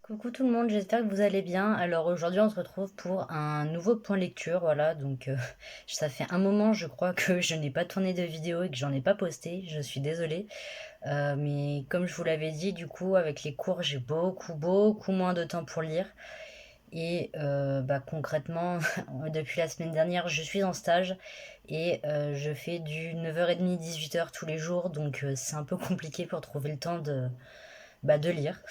Coucou tout le monde, j'espère que vous allez bien. Alors aujourd'hui on se retrouve pour un nouveau point lecture, voilà, donc ça fait un moment je crois que je n'ai pas tourné de vidéo et que j'en ai pas posté, je suis désolée. Mais comme je vous l'avais dit, du coup avec les cours j'ai beaucoup moins de temps pour lire. Et concrètement, depuis la semaine dernière je suis en stage et je fais du 9h30 18h tous les jours, donc c'est un peu compliqué pour trouver le temps de lire.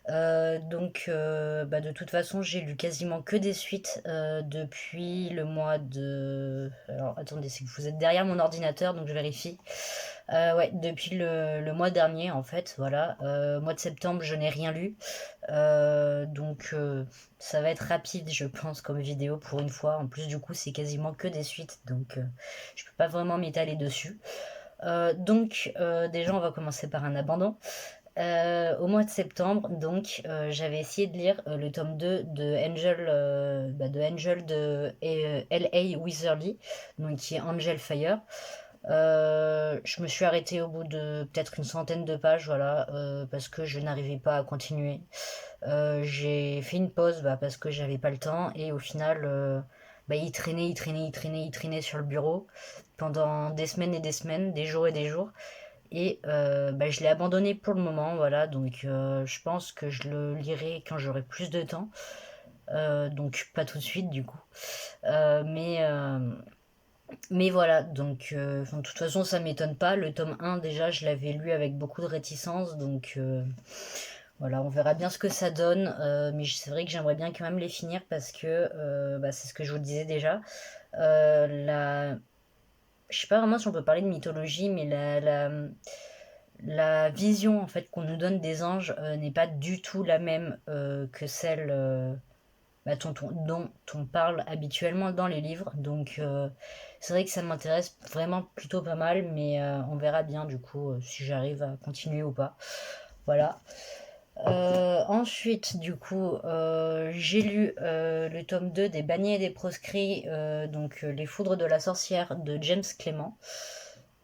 De toute façon, j'ai lu quasiment que des suites depuis le mois de. Alors attendez, c'est que vous êtes derrière mon ordinateur, donc je vérifie. Ouais, depuis le mois dernier, en fait, voilà. Mois de septembre, je n'ai rien lu. Ça va être rapide, je pense, comme vidéo pour une fois. En plus, du coup, c'est quasiment que des suites, donc je peux pas vraiment m'étaler dessus. Déjà, on va commencer par un abandon. Au mois de septembre, j'avais essayé de lire le tome 2 de Angel de L.A. Wizardly, donc qui est Angel Fire. Je me suis arrêtée au bout de peut-être une centaine de pages, voilà, parce que je n'arrivais pas à continuer. J'ai fait une pause parce que j'avais pas le temps, et au final, il traînait sur le bureau pendant des semaines et des semaines, des jours et des jours. Et je l'ai abandonné pour le moment, voilà, donc je pense que je le lirai quand j'aurai plus de temps. Donc pas tout de suite du coup. Euh, mais, euh, mais voilà, de toute façon ça m'étonne pas. Le tome 1 déjà je l'avais lu avec beaucoup de réticence, donc voilà, on verra bien ce que ça donne. Mais c'est vrai que j'aimerais bien quand même les finir parce que c'est ce que je vous disais déjà. La... Je sais pas vraiment si on peut parler de mythologie, mais la vision en fait qu'on nous donne des anges n'est pas du tout la même que celle dont on parle habituellement dans les livres. Donc c'est vrai que ça m'intéresse vraiment plutôt pas mal, mais on verra bien du coup si j'arrive à continuer ou pas. Voilà. Ensuite, du coup, j'ai lu le tome 2 des Bannis et des Proscrits, Les Foudres de la Sorcière de James Clement.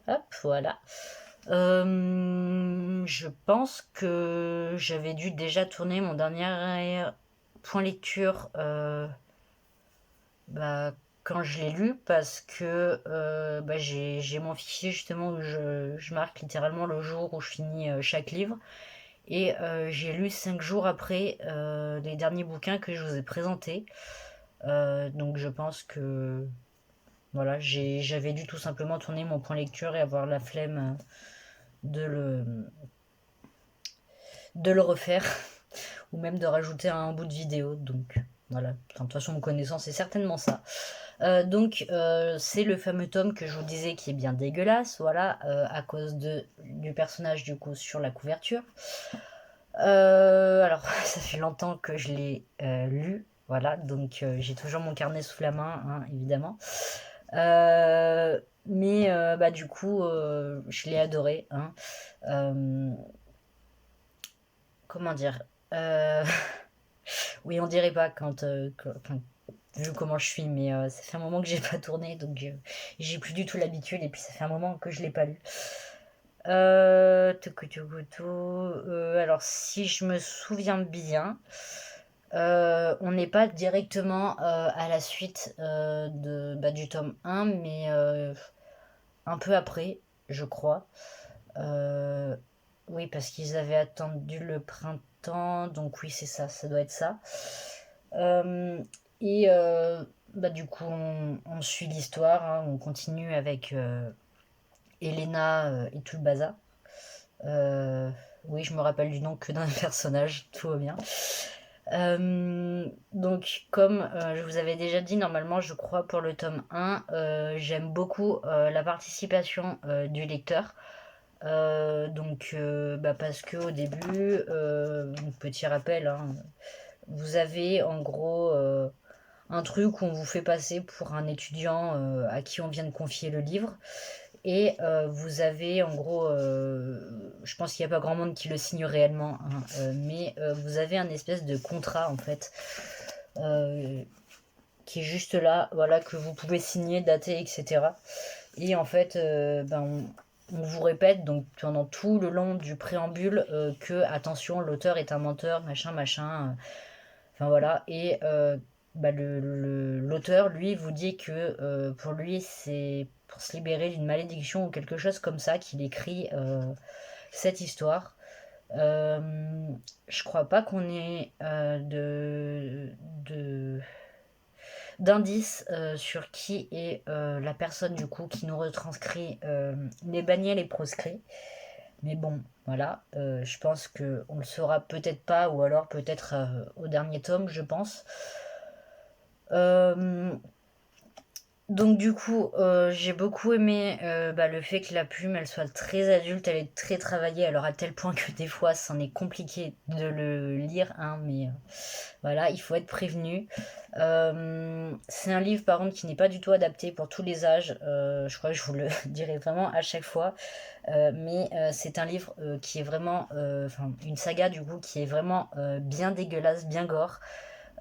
Hop, voilà. Je pense que j'avais dû déjà tourner mon dernier point lecture bah, quand je l'ai lu parce que j'ai mon fichier justement où je marque littéralement le jour où je finis chaque livre. Et j'ai lu 5 jours après les derniers bouquins que je vous ai présentés. Donc je pense que voilà, j'avais dû tout simplement tourner mon point lecture et avoir la flemme de le, de le refaire ou même de rajouter un bout de vidéo. Donc voilà, enfin, de toute façon, me connaissant, c'est certainement ça. C'est le fameux tome que je vous disais qui est bien dégueulasse, voilà, à cause du personnage du coup sur la couverture. Alors, ça fait longtemps que je l'ai lu, voilà, donc j'ai toujours mon carnet sous la main, hein, évidemment. Du coup, je l'ai adoré, hein. Euh, comment dire euh, Oui, on dirait pas vu comment je suis, mais ça fait un moment que j'ai pas tourné, donc j'ai plus du tout l'habitude, et puis ça fait un moment que je l'ai pas lu. Alors, si je me souviens bien, on n'est pas directement à la suite du tome 1, mais un peu après, je crois. Euh, oui, parce qu'ils avaient attendu le printemps, donc oui, c'est ça, ça doit être ça. Euh, et du coup, on suit l'histoire, hein, on continue avec Elena et tout le bazar. Euh, oui, je me rappelle du nom que d'un personnage, tout va bien. Comme je vous avais déjà dit, normalement, je crois pour le tome 1, j'aime beaucoup la participation du lecteur. Parce que au début, petit rappel, hein, vous avez en gros un truc où on vous fait passer pour un étudiant à qui on vient de confier le livre. Et vous avez en gros, je pense qu'il n'y a pas grand monde qui le signe réellement, hein, mais vous avez un espèce de contrat en fait, euh, qui est juste là, voilà, que vous pouvez signer, dater, etc. Et en fait, on vous répète donc pendant tout le long du préambule que attention, l'auteur est un menteur, machin, machin. Enfin voilà. Et bah, l'auteur, lui, vous dit que pour lui, c'est pour se libérer d'une malédiction ou quelque chose comme ça qu'il écrit cette histoire. Euh, je crois pas qu'on ait de d'indices sur qui est la personne du coup qui nous retranscrit les bagnets, les proscrits. Mais bon, voilà, je pense qu'on le saura peut-être pas, ou alors peut-être au dernier tome, je pense. Euh, donc du coup, j'ai beaucoup aimé bah, le fait que la plume, elle soit très adulte, elle est très travaillée, alors à tel point que des fois, c'en est compliqué de le lire, hein, mais voilà, il faut être prévenu. C'est un livre par contre qui n'est pas du tout adapté pour tous les âges, je crois que je vous le dirai vraiment à chaque fois. Mais c'est un livre qui est vraiment, enfin une saga du coup qui est vraiment bien dégueulasse, bien gore.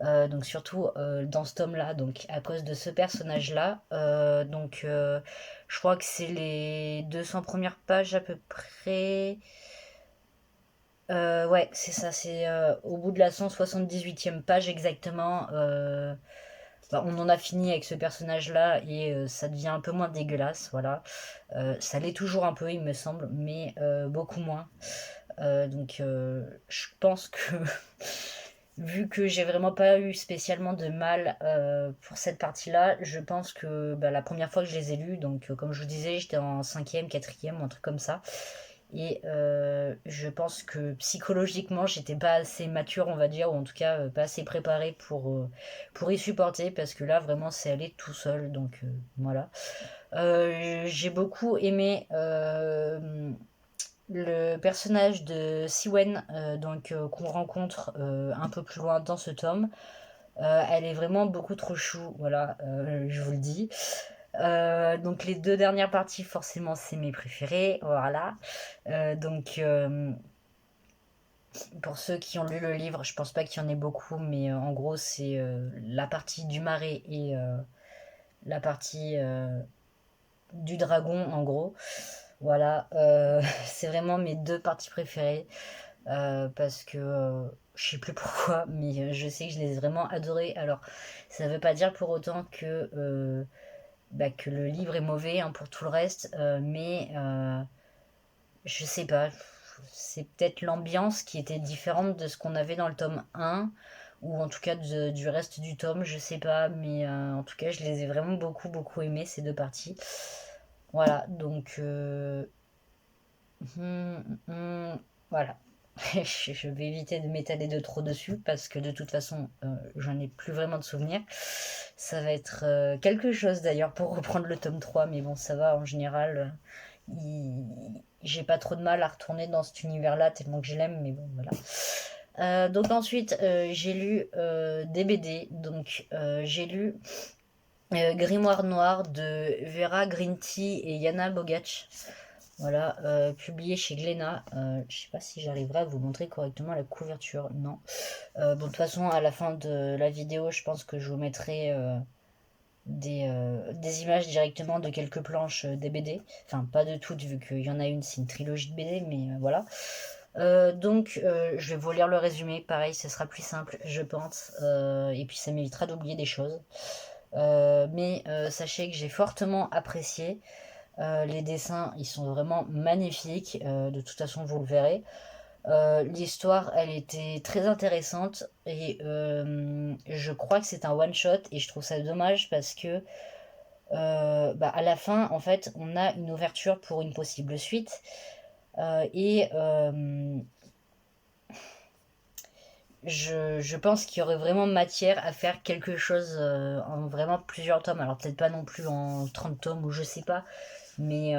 Donc surtout dans ce tome-là, donc à cause de ce personnage-là. Donc je crois que c'est les 200 premières pages à peu près. Ouais, c'est ça, c'est au bout de la 178e page exactement. Bah, on en a fini avec ce personnage-là et ça devient un peu moins dégueulasse, voilà. Ça l'est toujours un peu, il me semble, mais beaucoup moins. Donc je pense que vu que j'ai vraiment pas eu spécialement de mal pour cette partie-là, je pense que bah, la première fois que je les ai lus, donc comme je vous disais, j'étais en cinquième, quatrième, un truc comme ça. Et je pense que psychologiquement, j'étais pas assez mature, on va dire, ou en tout cas pas assez préparée pour y supporter, parce que là, vraiment, c'est allé tout seul. Donc voilà. J'ai beaucoup aimé le personnage de Siwen, donc qu'on rencontre un peu plus loin dans ce tome. Elle est vraiment beaucoup trop chou, voilà, je vous le dis. Donc les deux dernières parties, forcément, c'est mes préférées, voilà. Donc pour ceux qui ont lu le livre, je pense pas qu'il y en ait beaucoup, mais en gros, c'est la partie du marais et la partie du dragon, en gros. Voilà, c'est vraiment mes deux parties préférées. Parce que je sais plus pourquoi, mais je sais que je les ai vraiment adorés. Alors, ça veut pas dire pour autant que le livre est mauvais hein, pour tout le reste, mais je sais pas. C'est peut-être l'ambiance qui était différente de ce qu'on avait dans le tome 1, ou en tout cas du reste du tome, je sais pas, mais en tout cas, je les ai vraiment beaucoup, beaucoup aimés, ces deux parties. Voilà, donc voilà. Je vais éviter de m'étaler de trop dessus parce que de toute façon, j'en ai plus vraiment de souvenirs. Ça va être quelque chose d'ailleurs pour reprendre le tome 3, mais bon, ça va en général. J'ai pas trop de mal à retourner dans cet univers-là tellement que je l'aime, mais bon, voilà. Donc ensuite, j'ai lu des BD. Donc j'ai lu Grimoire Noir de Vera Grinty et Yana Bogac. Voilà, publié chez Glénat. Je sais pas si j'arriverai à vous montrer correctement la couverture. Non. Bon, de toute façon, à la fin de la vidéo, je pense que je vous mettrai des images directement de quelques planches des BD. Enfin, pas de toutes, vu qu'il y en a une, c'est une trilogie de BD, mais voilà. Donc, je vais vous lire le résumé. Pareil, ce sera plus simple, je pense. Et puis, ça m'évitera d'oublier des choses. Mais sachez que j'ai fortement apprécié. Les dessins, ils sont vraiment magnifiques. De toute façon, vous le verrez. L'histoire, elle était très intéressante et je crois que c'est un one shot et je trouve ça dommage parce que bah, à la fin, en fait, on a une ouverture pour une possible suite et je pense qu'il y aurait vraiment matière à faire quelque chose en vraiment plusieurs tomes. Alors peut-être pas non plus en 30 tomes ou je sais pas, mais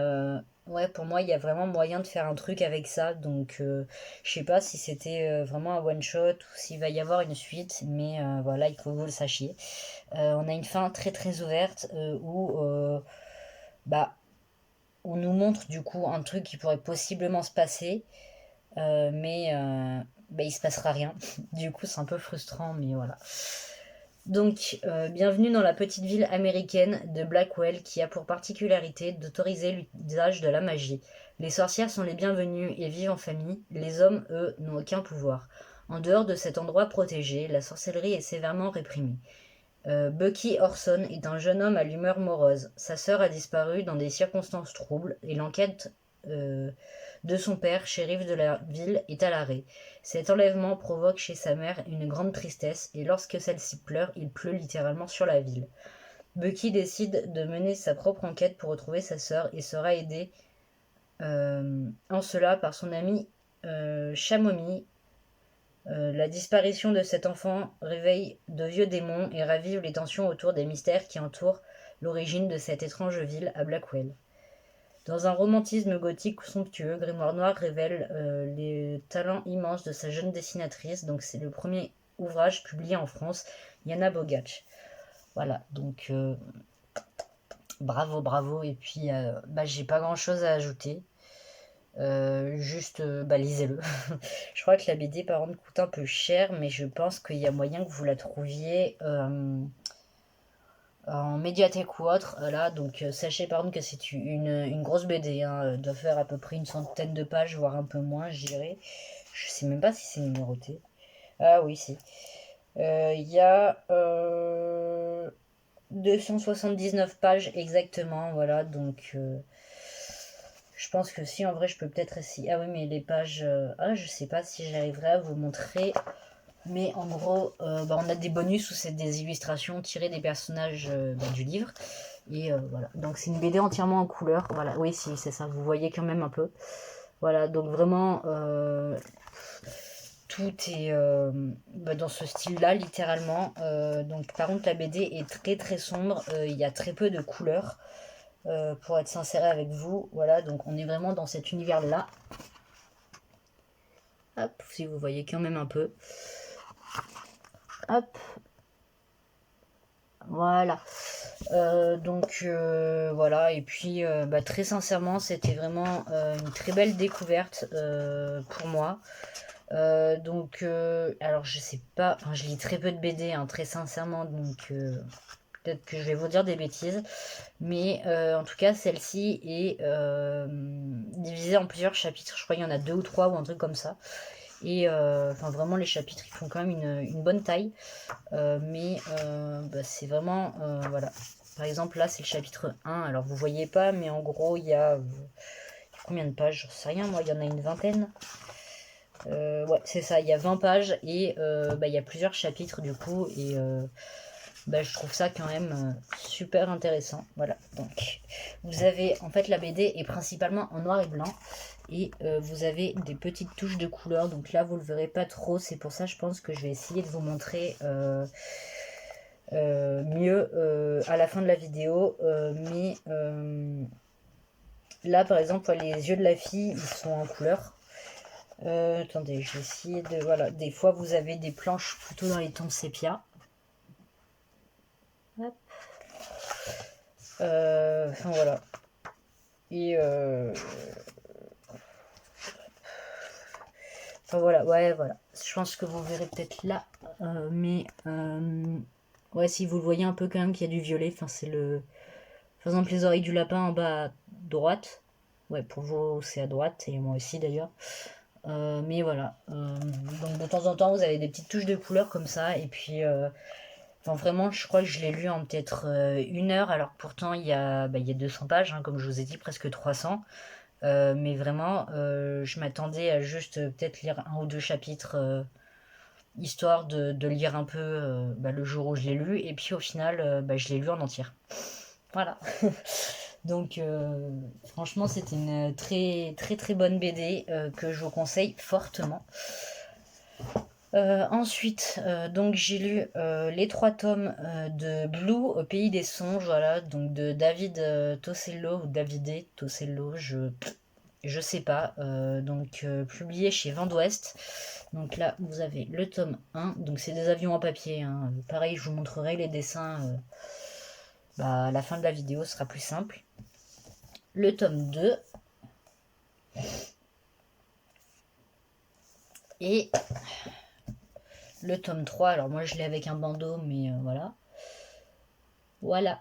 ouais, pour moi, il y a vraiment moyen de faire un truc avec ça. Donc, je sais pas si c'était vraiment un one-shot ou s'il va y avoir une suite. Mais voilà, il faut que vous le sachiez. On a une fin très très ouverte où bah, on nous montre du coup un truc qui pourrait possiblement se passer. Mais bah, il se passera rien. Du coup, c'est un peu frustrant, mais voilà. Donc, bienvenue dans la petite ville américaine de Blackwell qui a pour particularité d'autoriser l'usage de la magie. Les sorcières sont les bienvenues et vivent en famille, les hommes, eux, n'ont aucun pouvoir. En dehors de cet endroit protégé, la sorcellerie est sévèrement réprimée. Bucky Orson est un jeune homme à l'humeur morose. Sa sœur a disparu dans des circonstances troubles et l'enquête euh, de son père, shérif de la ville, est à l'arrêt. Cet enlèvement provoque chez sa mère une grande tristesse et lorsque celle-ci pleure, il pleut littéralement sur la ville. Bucky décide de mener sa propre enquête pour retrouver sa sœur et sera aidé en cela par son ami Chamomi. La disparition de cet enfant réveille de vieux démons et ravive les tensions autour des mystères qui entourent l'origine de cette étrange ville à Blackwell. Dans un romantisme gothique somptueux, Grimoire Noir révèle les talents immenses de sa jeune dessinatrice. Donc c'est le premier ouvrage publié en France, Yana Bogac. Voilà, donc bravo, bravo. Et puis j'ai pas grand chose à ajouter. Juste lisez-le. Je crois que la BD par contre coûte un peu cher, mais je pense qu'il y a moyen que vous la trouviez en médiathèque ou autre. Là, donc sachez par contre que c'est une grosse BD, hein, doit faire à peu près une centaine de pages, voire un peu moins, je dirais. Je sais même pas si c'est numéroté. Ah oui, si. Il y a 279 pages exactement, voilà, donc je pense que si, en vrai, je peux peut-être essayer. Ah oui, mais les pages... je sais pas si j'arriverai à vous montrer. Mais en gros, on a des bonus où c'est des illustrations tirées des personnages du livre. Et voilà. Donc c'est une BD entièrement en couleur. Voilà, oui, si, c'est ça. Vous voyez quand même un peu. Voilà, donc vraiment, tout est dans ce style-là, littéralement. Donc par contre, la BD est très très sombre. Il y a très peu de couleurs. Pour être sincère avec vous, voilà, donc on est vraiment dans cet univers-là. Hop, si vous voyez quand même un peu. Hop. Voilà. Voilà, et puis très sincèrement, c'était vraiment une très belle découverte pour moi. Alors je sais pas, je lis très peu de BD, hein, très sincèrement, donc peut-être que je vais vous dire des bêtises, mais en tout cas celle-ci est divisée en plusieurs chapitres, je crois qu'il y en a 2 ou 3 ou un truc comme ça, et vraiment les chapitres ils font quand même une bonne taille, mais c'est vraiment, voilà, par exemple là c'est le chapitre 1, alors vous voyez pas, mais en gros il y a combien de pages, je sais rien moi, il y en a une vingtaine. Ouais, c'est ça, il y a 20 pages et il y a plusieurs chapitres du coup, et je trouve ça quand même super intéressant. Voilà, donc vous avez, en fait la BD est principalement en noir et blanc et vous avez des petites touches de couleur, donc là vous le verrez pas trop, c'est pour ça je pense que je vais essayer de vous montrer mieux à la fin de la vidéo, mais là par exemple les yeux de la fille ils sont en couleur. Attendez, je vais essayer de... Voilà, des fois vous avez des planches plutôt dans les tons sépia. Hop. Voilà. Et voilà, ouais, voilà. Je pense que vous verrez peut-être là. Ouais, si vous le voyez un peu quand même qu'il y a du violet. Enfin, c'est le... Par exemple, les oreilles du lapin en bas à droite. Ouais, pour vous, c'est à droite. Et moi aussi d'ailleurs. Mais voilà. Donc de temps en temps, vous avez des petites touches de couleur comme ça. Et puis... vraiment, je crois que je l'ai lu en peut-être 1 heure, alors que pourtant il y a 200 pages, hein, comme je vous ai dit, presque 300. Mais vraiment, je m'attendais à juste peut-être lire 1 ou 2 chapitres, histoire de lire un peu le jour où je l'ai lu. Et puis au final, je l'ai lu en entière. Voilà. Donc franchement, c'était une très très très bonne BD que je vous conseille fortement. Ensuite, donc j'ai lu les 3 tomes de Blue au pays des songes, voilà, donc de David Tosello ou Davide Tosello, je sais pas, publié chez Vent d'Ouest. Donc là, vous avez le tome 1, donc c'est des avions en papier, hein. Pareil, je vous montrerai les dessins à la fin de la vidéo, ce sera plus simple. Le tome 2. Et le tome 3. Alors moi je l'ai avec un bandeau, mais voilà. Voilà.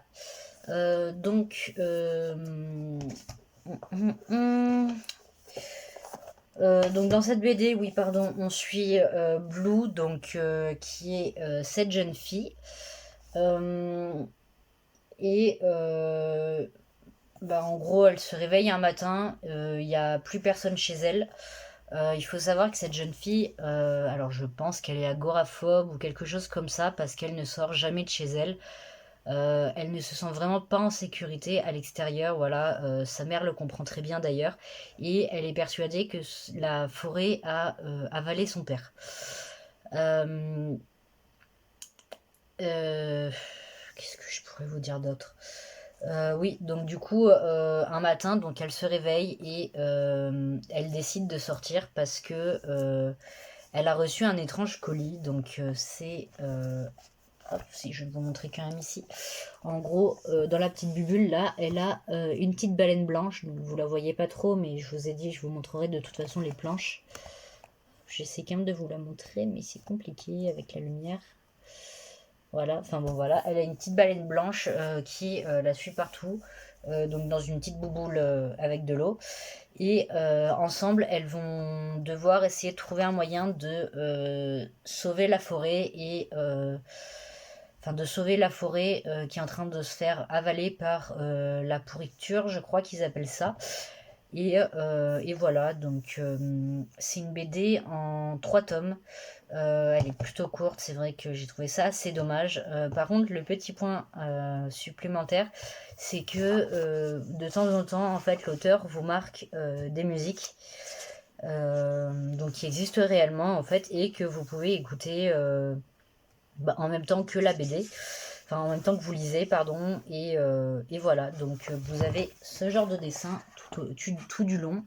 Donc, donc dans cette BD, oui, pardon, on suit Blue, donc qui est cette jeune fille. Et bah, en gros, elle se réveille un matin, il n'y a plus personne chez elle. Il faut savoir que cette jeune fille, alors je pense qu'elle est agoraphobe ou quelque chose comme ça, parce qu'elle ne sort jamais de chez elle. Elle ne se sent vraiment pas en sécurité à l'extérieur, voilà. Sa mère le comprend très bien d'ailleurs, et elle est persuadée que la forêt a avalé son père. Euh, euh, Qu'est-ce que je pourrais vous dire d'autre? Oui, donc du coup, un matin, donc elle se réveille et elle décide de sortir parce que elle a reçu un étrange colis. Donc c'est, hop, si je vais vous montrer quand même ici. En gros, dans la petite bubule là, elle a une petite baleine blanche. Donc vous la voyez pas trop, mais je vous ai dit, je vous montrerai de toute façon les planches. J'essaie quand même de vous la montrer, mais c'est compliqué avec la lumière. Voilà, enfin bon voilà, elle a une petite baleine blanche qui la suit partout, donc dans une petite bouboule avec de l'eau. Et ensemble, elles vont devoir essayer de trouver un moyen de sauver la forêt et enfin de sauver la forêt qui est en train de se faire avaler par la pourriture, je crois qu'ils appellent ça. Et voilà, donc c'est une BD en 3 tomes. Elle est plutôt courte, c'est vrai que j'ai trouvé ça assez dommage. Par contre, le petit point supplémentaire, c'est que de temps en temps, en fait, l'auteur vous marque des musiques donc qui existent réellement en fait et que vous pouvez écouter en même temps que la BD. Enfin, en même temps que vous lisez, pardon, et voilà. Donc, vous avez ce genre de dessin tout du long.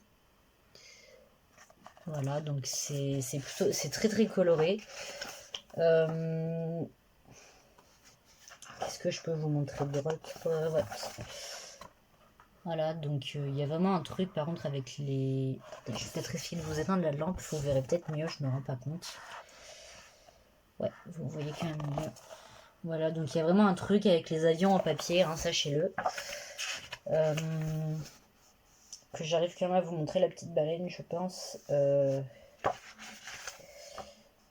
Voilà, donc c'est très très coloré. Qu'est-ce que je peux vous montrer d'autre? Ouais. Voilà, donc il y a vraiment un truc par contre avec les. Je vais peut-être essayer de vous éteindre la lampe, vous verrez peut-être mieux, je me rends pas compte. Ouais, vous voyez quand même mieux. Voilà, donc il y a vraiment un truc avec les avions en papier, hein, sachez-le. Que j'arrive quand même à vous montrer la petite baleine, je pense.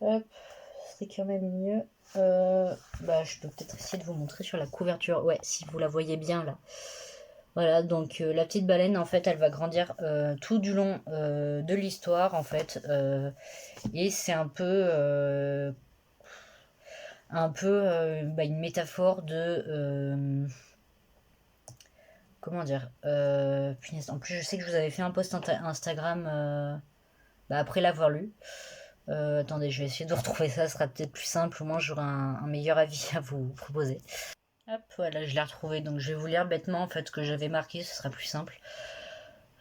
Hop, c'est quand même mieux. Bah, je peux peut-être essayer de vous montrer sur la couverture. Ouais, si vous la voyez bien là. Voilà, donc la petite baleine, en fait, elle va grandir tout du long de l'histoire, en fait. Et c'est un peu une métaphore de... comment dire punaise, en plus, je sais que je vous avais fait un post Instagram après l'avoir lu. Attendez, je vais essayer de vous retrouver ça, ce sera peut-être plus simple, au moins j'aurai un meilleur avis à vous proposer. Hop, voilà, je l'ai retrouvé, donc je vais vous lire bêtement en fait ce que j'avais marqué, ce sera plus simple.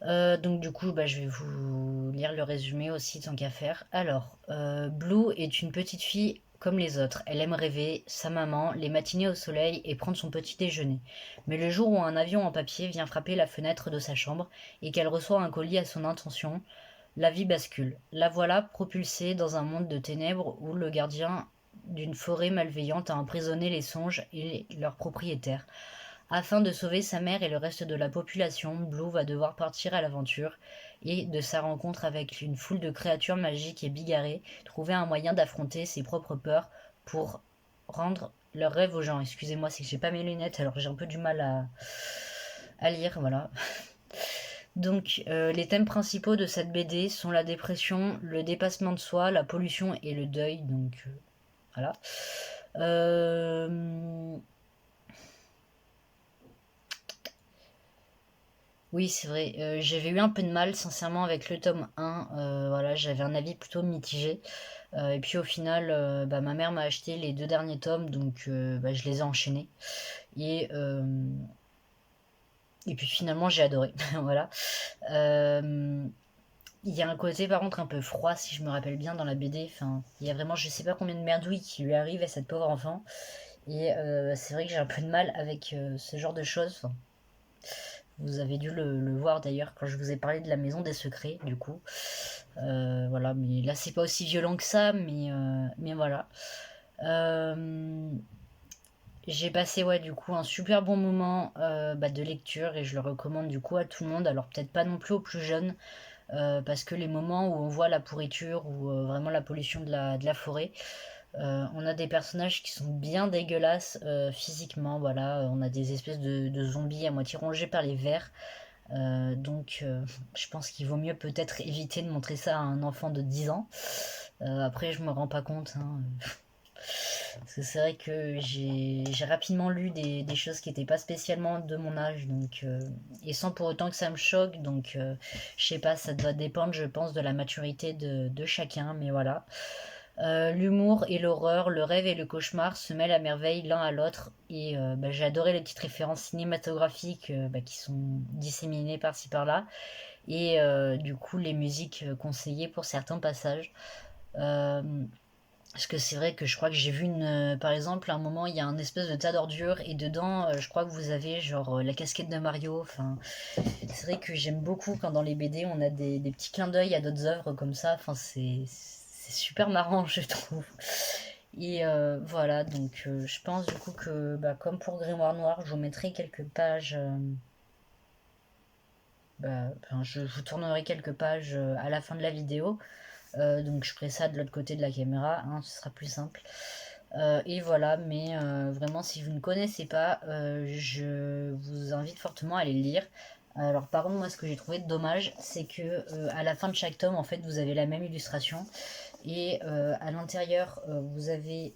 Donc du coup, je vais vous lire le résumé aussi tant qu'à faire. Alors, Blue est une petite fille comme les autres. Elle aime rêver, sa maman, les matinées au soleil et prendre son petit déjeuner. Mais le jour où un avion en papier vient frapper la fenêtre de sa chambre et qu'elle reçoit un colis à son intention, la vie bascule. La voilà propulsée dans un monde de ténèbres où le gardien d'une forêt malveillante a emprisonné les songes et leurs propriétaires. Afin de sauver sa mère et le reste de la population, Blue va devoir partir à l'aventure et, de sa rencontre avec une foule de créatures magiques et bigarrées, trouver un moyen d'affronter ses propres peurs pour rendre leurs rêves aux gens. Excusez-moi, c'est que j'ai pas mes lunettes, alors j'ai un peu du mal à lire, voilà. Donc, les thèmes principaux de cette BD sont la dépression, le dépassement de soi, la pollution et le deuil. Donc, voilà. Oui, c'est vrai. J'avais eu un peu de mal, sincèrement, avec le tome 1. Voilà, j'avais un avis plutôt mitigé. Et puis au final, ma mère m'a acheté les 2 derniers tomes, donc je les ai enchaînés. Et, euh, et puis finalement, j'ai adoré. Voilà. Il y a un côté par contre un peu froid, si je me rappelle bien, dans la BD. Enfin, il y a vraiment, je sais pas combien de merdouilles qui lui arrivent à cette pauvre enfant. Et c'est vrai que j'ai un peu de mal avec ce genre de choses. Enfin, Vous avez dû le voir d'ailleurs quand je vous ai parlé de la maison des secrets, du coup. Voilà, mais là c'est pas aussi violent que ça, mais voilà. Euh, j'ai passé, ouais, du coup, un super bon moment de lecture et je le recommande du coup à tout le monde. Alors peut-être pas non plus aux plus jeunes, parce que les moments où on voit la pourriture ou vraiment la pollution de la forêt, on a des personnages qui sont bien dégueulasses physiquement, voilà. On a des espèces de zombies à moitié rongés par les vers. Donc, je pense qu'il vaut mieux peut-être éviter de montrer ça à un enfant de 10 ans. Après, je me rends pas compte, hein. Parce que c'est vrai que j'ai rapidement lu des choses qui n'étaient pas spécialement de mon âge, et sans pour autant que ça me choque, je sais pas, ça doit dépendre, je pense, de la maturité de chacun, mais voilà. L'humour et l'horreur, le rêve et le cauchemar se mêlent à merveille l'un à l'autre, et j'ai adoré les petites références cinématographiques qui sont disséminées par-ci par-là, et du coup les musiques conseillées pour certains passages. Euh, parce que c'est vrai que je crois que j'ai vu par exemple, à un moment, il y a un espèce de tas d'ordures et dedans, je crois que vous avez genre la casquette de Mario. Enfin, c'est vrai que j'aime beaucoup quand dans les BD on a des petits clins d'œil à d'autres œuvres comme ça. Enfin, c'est super marrant, je trouve. Et voilà, je pense du coup que, comme pour Grimoire Noir, je vous mettrai quelques pages. Enfin, je vous tournerai quelques pages à la fin de la vidéo. Donc je ferai ça de l'autre côté de la caméra, hein, ce sera plus simple. Et voilà, mais vraiment, si vous ne connaissez pas, je vous invite fortement à les lire. Alors, par contre, moi, ce que j'ai trouvé dommage, c'est que à la fin de chaque tome, en fait, vous avez la même illustration. Et à l'intérieur, vous avez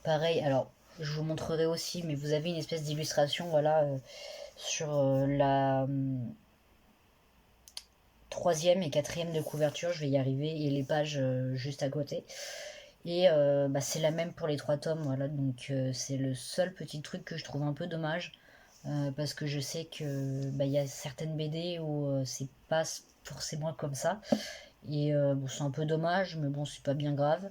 pareil. Alors, je vous montrerai aussi, mais vous avez une espèce d'illustration, voilà, sur la troisième et quatrième de couverture. Je vais y arriver, et les pages juste à côté. Et c'est la même pour les trois tomes, voilà. C'est le seul petit truc que je trouve un peu dommage. Parce que je sais que il y a certaines BD où c'est pas forcément comme ça. Et bon, c'est un peu dommage, mais bon, c'est pas bien grave.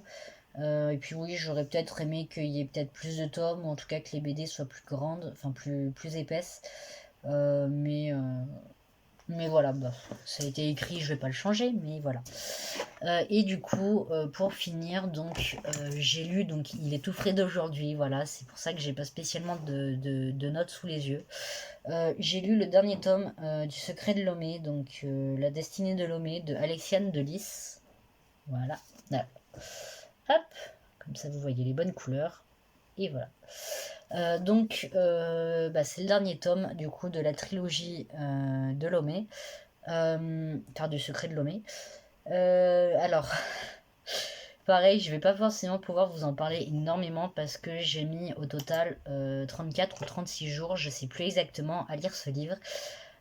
Et puis oui, j'aurais peut-être aimé qu'il y ait peut-être plus de tomes, ou en tout cas que les BD soient plus grandes, enfin plus épaisses. Mais voilà, ça a été écrit, je vais pas le changer, mais voilà. Et du coup, pour finir, j'ai lu, donc il est tout frais d'aujourd'hui, voilà, c'est pour ça que j'ai pas spécialement de notes sous les yeux. J'ai lu le dernier tome du Secret de Lomé, La destinée de Lomé de Alexiane de Lys. Voilà. Voilà. Hop, comme ça vous voyez les bonnes couleurs. Et voilà. C'est le dernier tome du coup de la trilogie de Lomé, enfin du Secret de Lomé. Alors, pareil, je vais pas forcément pouvoir vous en parler énormément parce que j'ai mis au total 34 ou 36 jours, je sais plus exactement, à lire ce livre.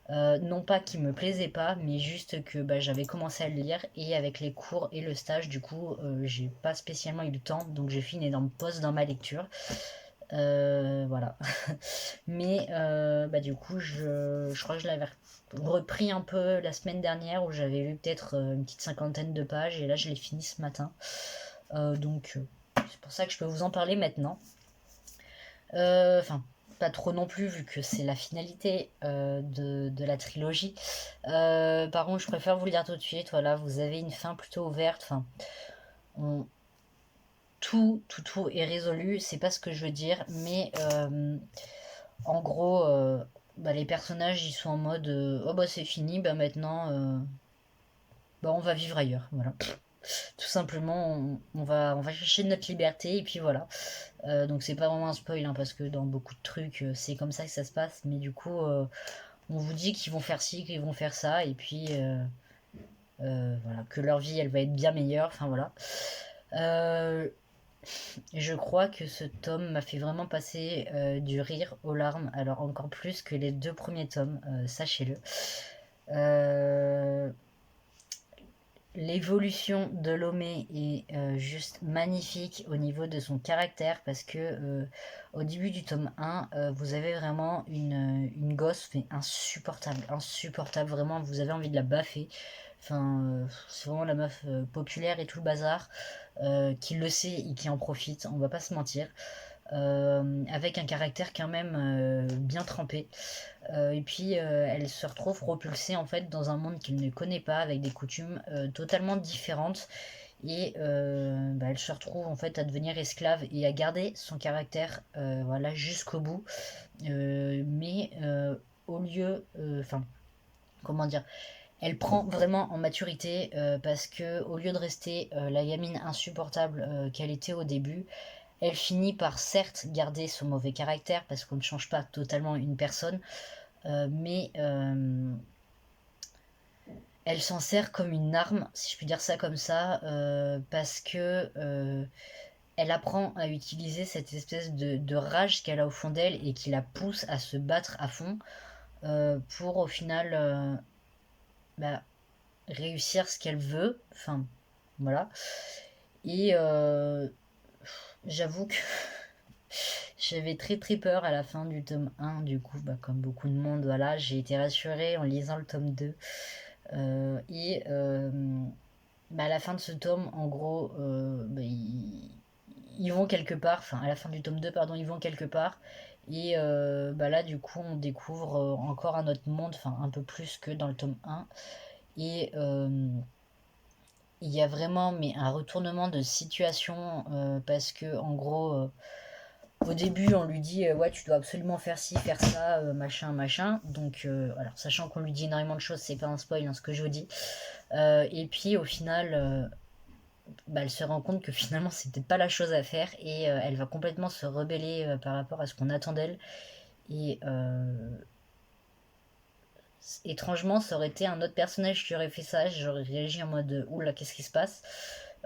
Non pas qu'il me plaisait pas, mais juste que j'avais commencé à le lire et avec les cours et le stage, du coup, j'ai pas spécialement eu le temps, donc j'ai fait une énorme pause dans ma lecture. Voilà. Mais du coup, je crois que je l'avais repris un peu la semaine dernière où j'avais lu peut-être une petite cinquantaine de pages et là je l'ai fini ce matin. C'est pour ça que je peux vous en parler maintenant. Enfin, pas trop non plus vu que c'est la finalité de la trilogie. Par contre, je préfère vous le dire tout de suite. Voilà, vous avez une fin plutôt ouverte. Enfin, on- tout est résolu. C'est pas ce que je veux dire, mais en gros, les personnages ils sont en mode oh c'est fini, maintenant on va vivre ailleurs. Voilà. Tout simplement, on va chercher notre liberté et puis voilà. Donc c'est pas vraiment un spoil hein, parce que dans beaucoup de trucs c'est comme ça que ça se passe, mais du coup on vous dit qu'ils vont faire ci, qu'ils vont faire ça et puis voilà, que leur vie elle va être bien meilleure, enfin voilà. Euh, je crois que ce tome m'a fait vraiment passer du rire aux larmes, alors encore plus que les deux premiers tomes, sachez-le. Euh, L'évolution de Lomé est juste magnifique au niveau de son caractère parce que au début du tome 1, vous avez vraiment une gosse mais insupportable, insupportable, vraiment, vous avez envie de la baffer. Enfin, c'est vraiment la meuf populaire et tout le bazar qui le sait et qui en profite, on va pas se mentir. avec un caractère quand même bien trempé. Et puis elle se retrouve propulsée en fait dans un monde qu'elle ne connaît pas, avec des coutumes totalement différentes. Et elle se retrouve en fait à devenir esclave et à garder son caractère voilà, jusqu'au bout. Mais au lieu, enfin, comment dire, elle prend vraiment en maturité parce que au lieu de rester la gamine insupportable qu'elle était au début, elle finit par certes garder son mauvais caractère parce qu'on ne change pas totalement une personne, mais elle s'en sert comme une arme, si je puis dire ça comme ça, parce que elle apprend à utiliser cette espèce de rage qu'elle a au fond d'elle et qui la pousse à se battre à fond pour au final bah, réussir ce qu'elle veut. Enfin, voilà. Et j'avoue que j'avais très très peur à la fin du tome 1, du coup, bah, comme beaucoup de monde, voilà, j'ai été rassurée en lisant le tome 2. Et à la fin de ce tome, en gros, ils vont quelque part, enfin à la fin du tome 2, pardon, ils vont quelque part. Et là, du coup, on découvre encore un autre monde, enfin un peu plus que dans le tome 1. Et il y a vraiment mais un retournement de situation parce que, en gros, au début, on lui dit ouais, tu dois absolument faire ci, faire ça, machin, machin. Donc, alors, sachant qu'on lui dit énormément de choses, c'est pas un spoil hein, ce que je vous dis. Et puis, au final, elle se rend compte que finalement, c'est peut-être pas la chose à faire et elle va complètement se rebeller par rapport à ce qu'on attend d'elle. Et étrangement, ça aurait été un autre personnage qui aurait fait ça. J'aurais réagi en mode oula, qu'est-ce qui se passe.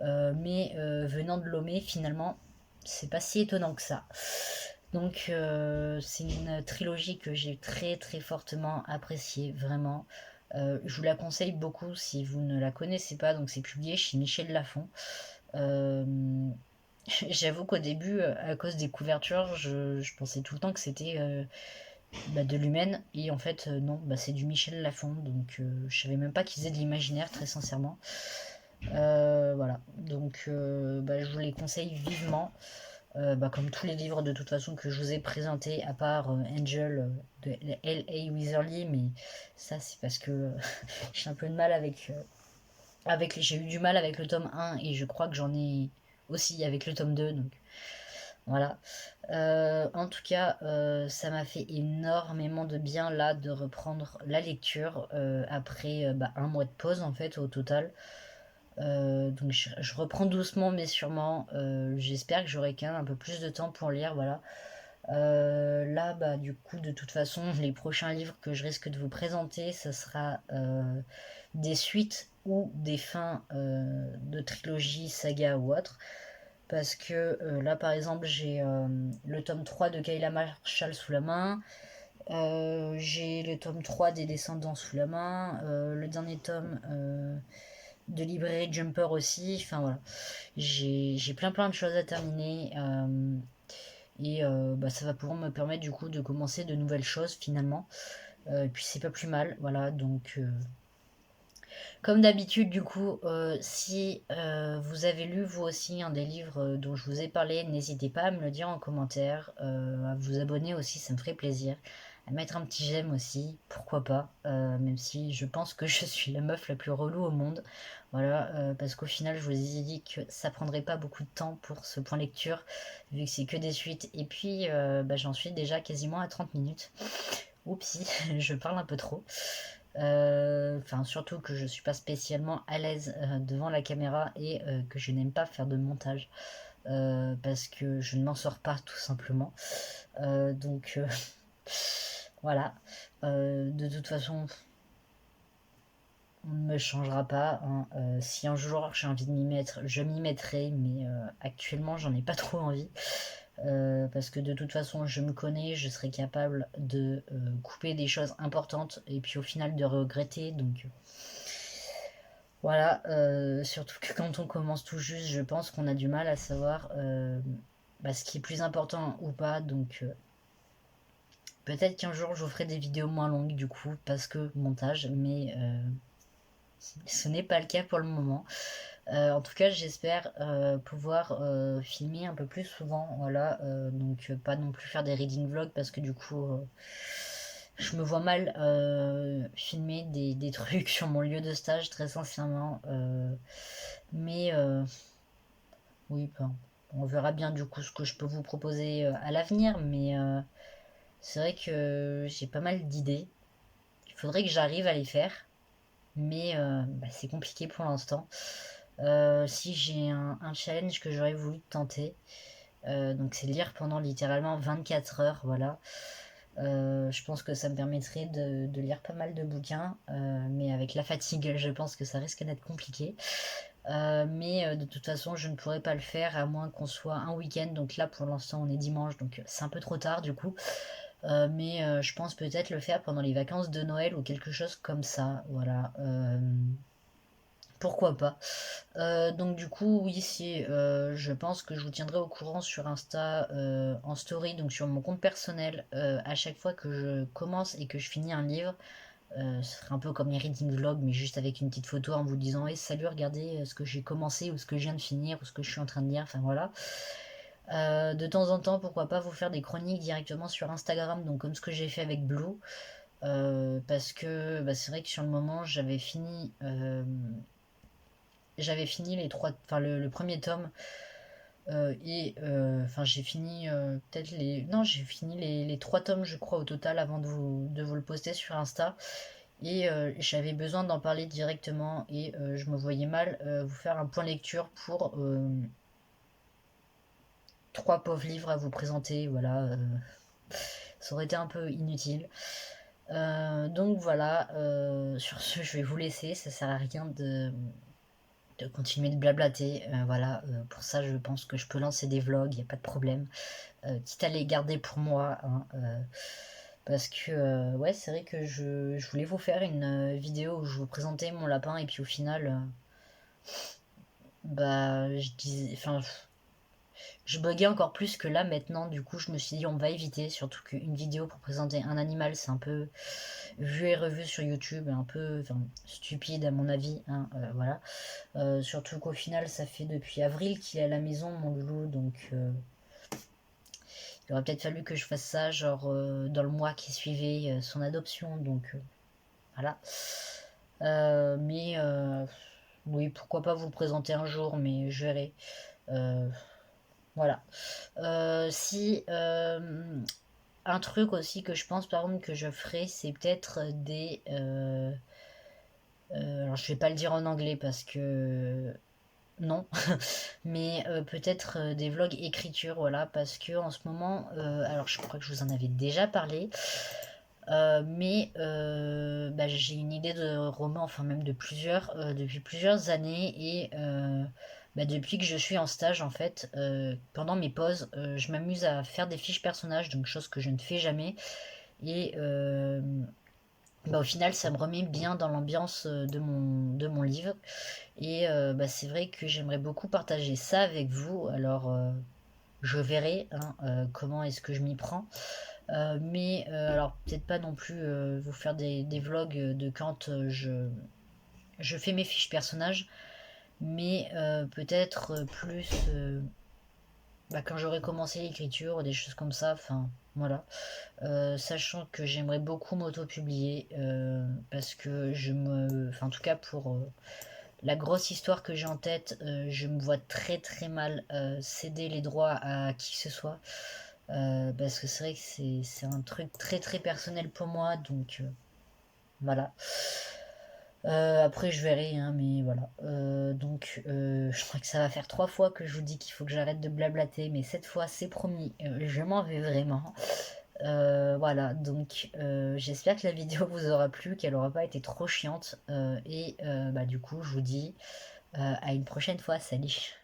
Mais venant de Lomé, finalement, c'est pas si étonnant que ça. Donc c'est une trilogie que j'ai très très fortement appréciée, vraiment. Je vous la conseille beaucoup si vous ne la connaissez pas. Donc c'est publié chez Michel Lafon. Euh, J'avoue qu'au début, à cause des couvertures, je pensais tout le temps que c'était de l'humaine. Et en fait, non, c'est du Michel Lafon. Donc je savais même pas qu'ils faisaient de l'imaginaire, très sincèrement. Voilà, donc je vous les conseille vivement. Comme tous les livres de toute façon que je vous ai présentés, à part Angel de L.A. Weatherly, mais ça c'est parce que j'ai un peu de mal j'ai eu du mal avec le tome 1 et je crois que j'en ai aussi avec le tome 2, donc voilà. En tout cas, ça m'a fait énormément de bien là de reprendre la lecture après un mois de pause en fait au total. Donc je reprends doucement mais sûrement. J'espère que j'aurai quand même un peu plus de temps pour lire, voilà. Là, du coup, de toute façon, les prochains livres que je risque de vous présenter, ce sera des suites ou des fins de trilogie, saga ou autre. Parce que là, par exemple, j'ai le tome 3 de Kayla Marshall sous la main. J'ai le tome 3 des Descendants sous la main. Le dernier tome de librairie Jumper aussi. Enfin voilà. J'ai plein de choses à terminer. Et ça va pouvoir me permettre du coup de commencer de nouvelles choses finalement. Et puis c'est pas plus mal. Voilà. Donc comme d'habitude, du coup, si vous avez lu vous aussi un des livres dont je vous ai parlé, n'hésitez pas à me le dire en commentaire, à vous abonner aussi, ça me ferait plaisir, à mettre un petit j'aime aussi, pourquoi pas, même si je pense que je suis la meuf la plus relou au monde, voilà, parce qu'au final, je vous ai dit que ça prendrait pas beaucoup de temps pour ce point lecture, vu que c'est que des suites, et puis j'en suis déjà quasiment à 30 minutes. Oupsie, je parle un peu trop. Surtout que je suis pas spécialement à l'aise devant la caméra et que je n'aime pas faire de montage parce que je ne m'en sors pas tout simplement. Donc voilà. De toute façon, on ne me changera pas, hein. Si un jour j'ai envie de m'y mettre, je m'y mettrai, mais actuellement j'en ai pas trop envie. Parce que de toute façon je me connais, je serai capable de couper des choses importantes et puis au final de regretter, donc voilà, surtout que quand on commence tout juste, je pense qu'on a du mal à savoir ce qui est plus important ou pas, donc peut-être qu'un jour je vous ferai des vidéos moins longues du coup, parce que montage, mais ce n'est pas le cas pour le moment. En tout cas, j'espère pouvoir filmer un peu plus souvent, voilà, donc pas non plus faire des reading vlogs parce que du coup, je me vois mal filmer des trucs sur mon lieu de stage, très sincèrement. Mais oui, ben, on verra bien du coup ce que je peux vous proposer à l'avenir, mais c'est vrai que j'ai pas mal d'idées. Il faudrait que j'arrive à les faire, mais bah, c'est compliqué pour l'instant. Si j'ai un challenge que j'aurais voulu tenter, donc c'est lire pendant littéralement 24 heures, voilà. Je pense que ça me permettrait de lire pas mal de bouquins, mais avec la fatigue, je pense que ça risque d'être compliqué. Mais de toute façon, je ne pourrais pas le faire à moins qu'on soit un week-end. Donc là, pour l'instant, on est dimanche, donc c'est un peu trop tard du coup. Mais je pense peut-être le faire pendant les vacances de Noël ou quelque chose comme ça. Voilà. Pourquoi pas. Donc du coup, oui, si je pense que je vous tiendrai au courant sur Insta en story, donc sur mon compte personnel, à chaque fois que je commence et que je finis un livre. Ce serait un peu comme les reading vlogs, mais juste avec une petite photo en vous disant hey, salut, regardez ce que j'ai commencé ou ce que je viens de finir ou ce que je suis en train de lire. Enfin voilà. De temps en temps, pourquoi pas vous faire des chroniques directement sur Instagram, donc comme ce que j'ai fait avec Blue. Parce que bah, c'est vrai que sur le moment, j'avais fini les trois, enfin le premier tome. Et enfin j'ai fini peut-être non j'ai fini les trois tomes je crois au total avant de vous le poster sur Insta. Et j'avais besoin d'en parler directement et je me voyais mal vous faire un point lecture pour trois pauvres livres à vous présenter, voilà. Ça aurait été un peu inutile. Donc voilà, sur ce je vais vous laisser, ça sert à rien de continuer de blablater. Voilà, pour ça je pense que je peux lancer des vlogs, il n'y a pas de problème. Quitte à les garder pour moi, hein, parce que ouais, c'est vrai que je voulais vous faire une vidéo où je vous présentais mon lapin et puis au final, bah je disais, enfin, je buguais encore plus que là maintenant. Du coup, je me suis dit on va éviter, surtout qu'une vidéo pour présenter un animal, c'est un peu vu et revu sur YouTube, un peu enfin, stupide à mon avis, hein, voilà. Surtout qu'au final, ça fait depuis avril qu'il est à la maison, mon loulou, donc il aurait peut-être fallu que je fasse ça, genre dans le mois qui suivait son adoption, donc voilà. Mais oui, pourquoi pas vous le présenter un jour, mais je verrai. Voilà. Si un truc aussi que je pense par exemple que je ferai, c'est peut-être des. Alors je vais pas le dire en anglais parce que non, mais peut-être des vlogs écriture, voilà, parce que en ce moment, alors je crois que je vous en avais déjà parlé, mais bah, j'ai une idée de roman, enfin même de plusieurs, depuis plusieurs années, et bah, depuis que je suis en stage, en fait, pendant mes pauses, je m'amuse à faire des fiches personnages, donc chose que je ne fais jamais, et bah, au final, ça me remet bien dans l'ambiance de mon livre. Et bah, c'est vrai que j'aimerais beaucoup partager ça avec vous. Alors, je verrai hein, comment est-ce que je m'y prends. Mais alors, peut-être pas non plus vous faire des vlogs de quand je fais mes fiches personnages. Mais peut-être plus bah, quand j'aurai commencé l'écriture, des choses comme ça. Enfin, voilà. Sachant que j'aimerais beaucoup m'auto-publier parce que enfin en tout cas pour la grosse histoire que j'ai en tête, je me vois très très mal céder les droits à qui que ce soit. Parce que c'est vrai que c'est un truc très très personnel pour moi, donc voilà. Après je verrai, hein, mais voilà. Donc je crois que ça va faire 3 fois que je vous dis qu'il faut que j'arrête de blablater, mais cette fois c'est promis, je m'en vais vraiment. Voilà, donc j'espère que la vidéo vous aura plu, qu'elle aura pas été trop chiante. Et bah, du coup, je vous dis à une prochaine fois. Salut!